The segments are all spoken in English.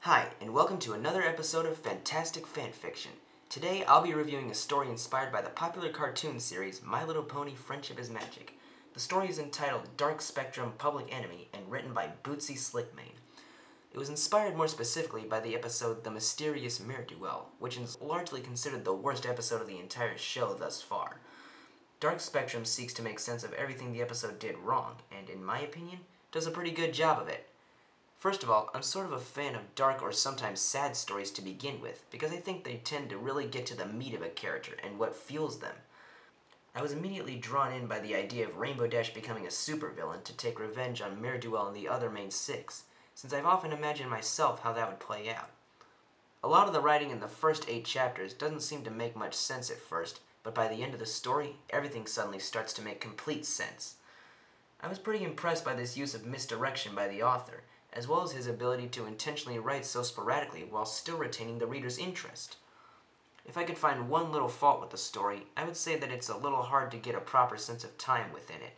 Hi, and welcome to another episode of Fantastic Fanfiction. Today, I'll be reviewing a story inspired by the popular cartoon series My Little Pony: Friendship is Magic. The story is entitled Dark Spectrum Public Enemy and written by Bootsy Slickmane. It was inspired more specifically by the episode The Mysterious Mirror Duel, which is largely considered the worst episode of the entire show thus far. Dark Spectrum seeks to make sense of everything the episode did wrong, and in my opinion, does a pretty good job of it. First of all, I'm sort of a fan of dark or sometimes sad stories to begin with, because I think they tend to really get to the meat of a character and what fuels them. I was immediately drawn in by the idea of Rainbow Dash becoming a supervillain to take revenge on Mirror Duel and the other main six, since I've often imagined myself how that would play out. A lot of the writing in the first 8 chapters doesn't seem to make much sense at first, but by the end of the story, everything suddenly starts to make complete sense. I was pretty impressed by this use of misdirection by the author, as well as his ability to intentionally write so sporadically while still retaining the reader's interest. If I could find one little fault with the story, I would say that it's a little hard to get a proper sense of time within it.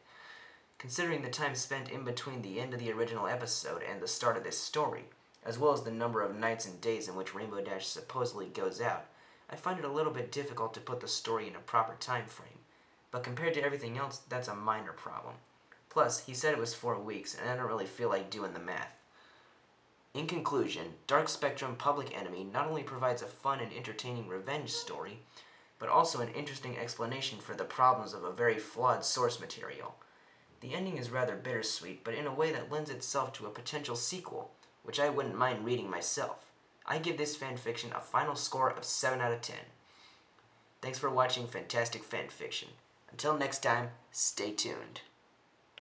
Considering the time spent in between the end of the original episode and the start of this story, as well as the number of nights and days in which Rainbow Dash supposedly goes out, I find it a little bit difficult to put the story in a proper time frame. But compared to everything else, that's a minor problem. Plus, he said it was 4 weeks, and I don't really feel like doing the math. In conclusion, Dark Spectrum Public Enemy not only provides a fun and entertaining revenge story, but also an interesting explanation for the problems of a very flawed source material. The ending is rather bittersweet, but in a way that lends itself to a potential sequel, which I wouldn't mind reading myself. I give this fanfiction a final score of 7 out of 10. Thanks for watching Fantastic Fanfiction. Until next time, stay tuned.